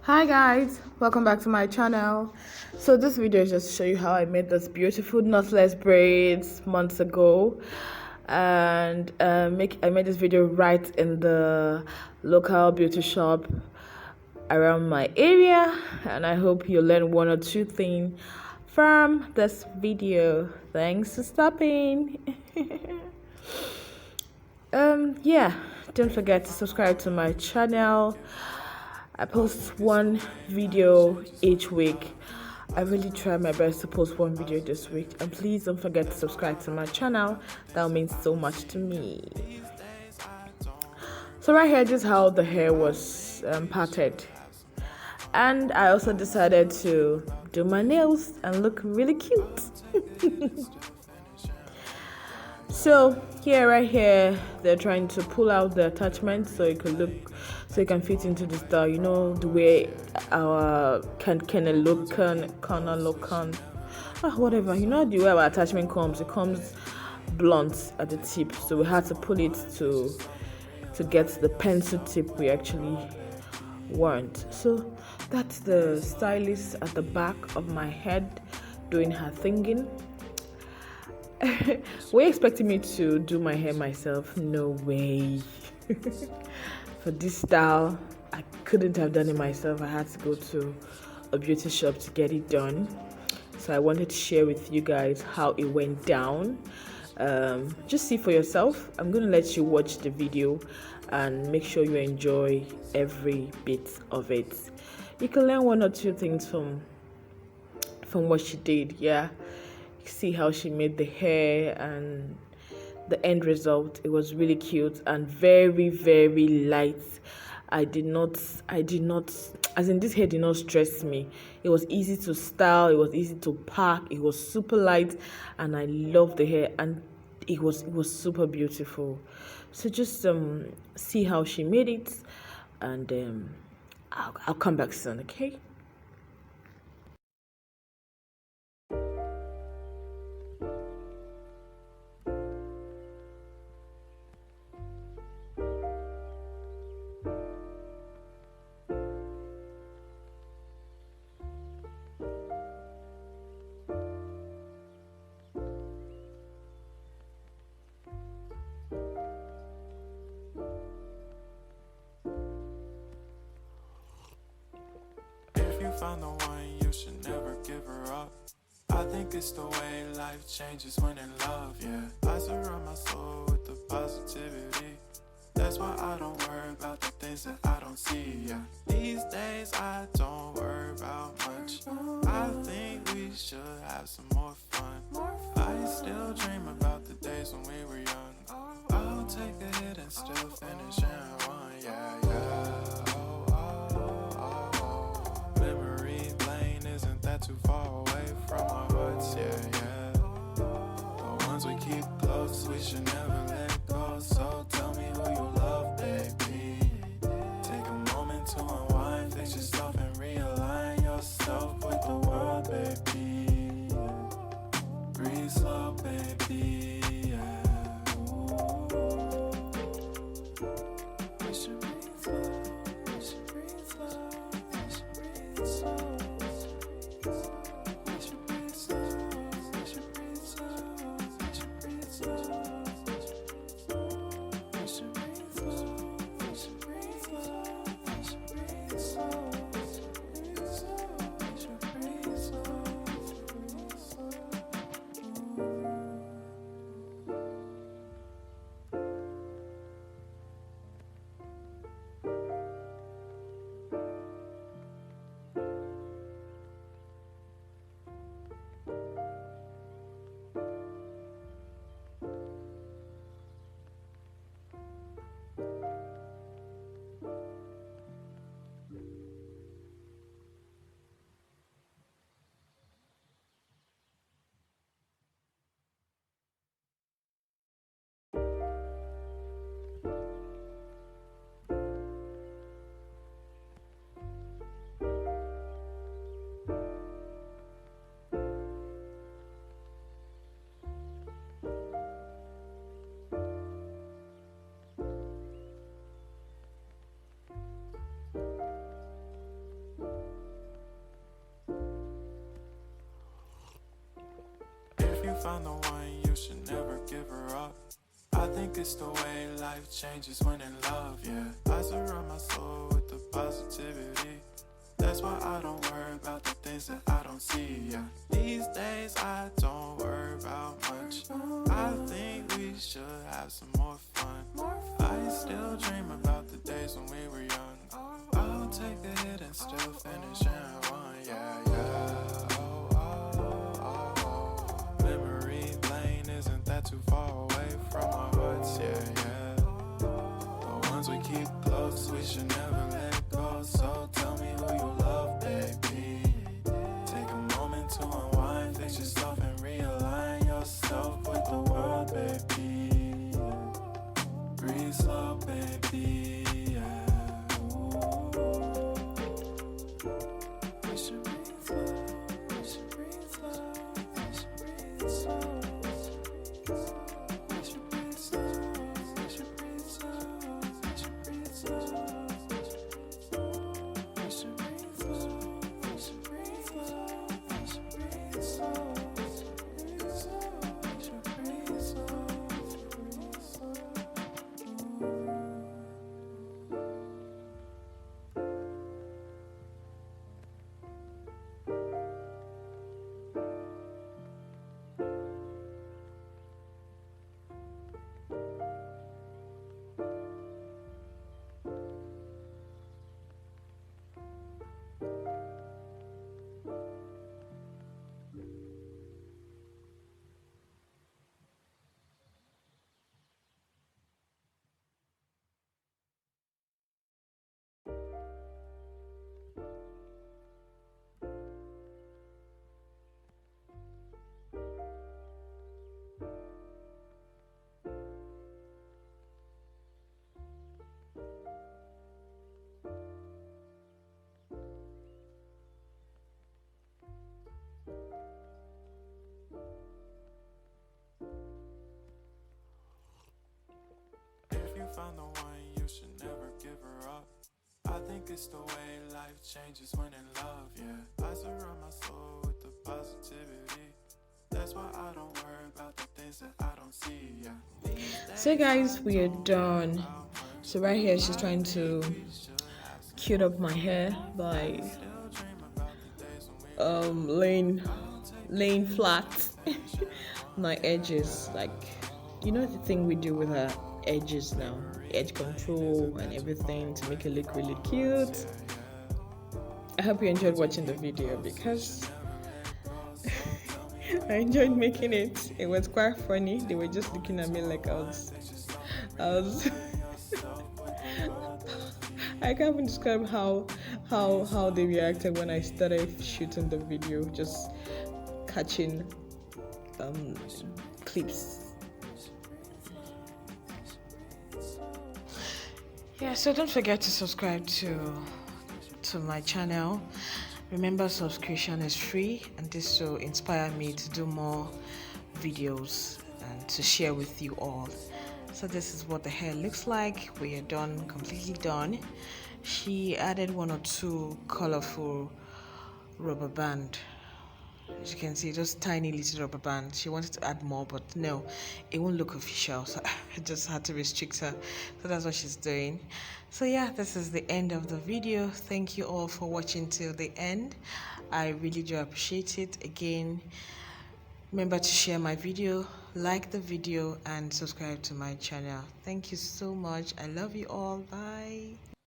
Hi guys, welcome back to my channel. So this video is just to show you how I made this beautiful knotless braids months ago, and I made this video right in the local beauty shop around my area, and I hope you learn one or two things from this video. Thanks for stopping. Yeah, don't forget to subscribe to my channel. I post one video each week. I really try my best to post one video this week, and please don't forget to subscribe to my channel. That means so much to me. So right here, this is how the hair was parted, and I also decided to do my nails and look really cute. So right here, they're trying to pull out the attachment so it could look, so it can fit into the style. You know, the way our whatever. You know, the way our attachment comes, it comes blunt at the tip, so we had to pull it to get the pencil tip we actually want. So that's the stylist at the back of my head doing her thinking. Were you expecting me to do my hair myself? No way. For this style, I couldn't have done it myself. I had to go to a beauty shop to get it done. So I wanted to share with you guys how it went down. Just see for yourself. I'm going to let you watch the video and make sure you enjoy every bit of it. You can learn one or two things from what she did. Yeah, see how she made the hair and the end result. It was really cute and very, very light. I did not, as in, this hair did not stress me. It was easy to style, it was easy to pack, it was super light, and I love the hair, and it was super beautiful. So just see how she made it, and I'll come back soon, okay? Find the one, you should never give her up. I think it's the way life changes when in love, yeah. I surround my soul with the positivity. That's why I don't worry about the things that I don't see, yeah. These days I don't worry about much. I think we should have some more fun. I still dream about the days when we were young. I'll take a hit and still finish in one, yeah, yeah. Too far away from our hearts, yeah, yeah. The ones we keep close, we should never let go. So tell me who you love, baby. Take a moment to unwind, fix yourself and realign yourself with the world, baby. Breathe slow, baby, yeah. We should breathe slow, we should breathe slow, we should breathe slow. found the one, you should never give her up. I think it's the way life changes when in love, yeah. I surround my soul with the positivity. That's why I don't worry about the things that I don't see, yeah. These days I don't worry about much. I think we should have some more fun. I still dream about the days when we were young. I'll take a hit and still finish and run, yeah, yeah. Memory lane isn't that too far away from our hearts, yeah, yeah. The ones we keep close, we should never let go. So tell me who you love, baby. Take a moment to unwind, fix yourself and realign yourself with the world, baby. Breathe slow, baby, yeah. We should breathe slow, we should breathe slow, we should breathe slow. We should breathe slow, we should breathe slow, we should breathe slow. We should breathe slow, we should breathe slow, we should breathe slow. We should breathe slow, breathe slow. If you found the one, you should never give her up. I think it's the way life changes when in love, yeah. I surround my soul with the positivity. That's why I don't worry about the things that I don't see, yeah. So guys, we are done. So right here she's trying to cute up my hair by laying flat my edges, like, you know, the thing we do with our edges now, edge control and everything to make it look really cute. I hope you enjoyed watching the video because I enjoyed making it. It was quite funny. They were just looking at me like I was I can't even describe how they reacted when I started shooting the video, just catching clips. Yeah, so don't forget to subscribe to my channel. Remember, subscription is free, and this will inspire me to do more videos and to share with you all. So this is what the hair looks like. We are done, completely done. She added 1 or 2 colorful rubber band. As you can see, just tiny little rubber band. She wanted to add more, but no, it won't look official, so I just had to restrict her. So that's what she's doing. So yeah, this is the end of the video. Thank you all for watching till the end. I really do appreciate it. Again, remember to share my video, like the video, and subscribe to my channel. Thank you so much. I love you all. Bye.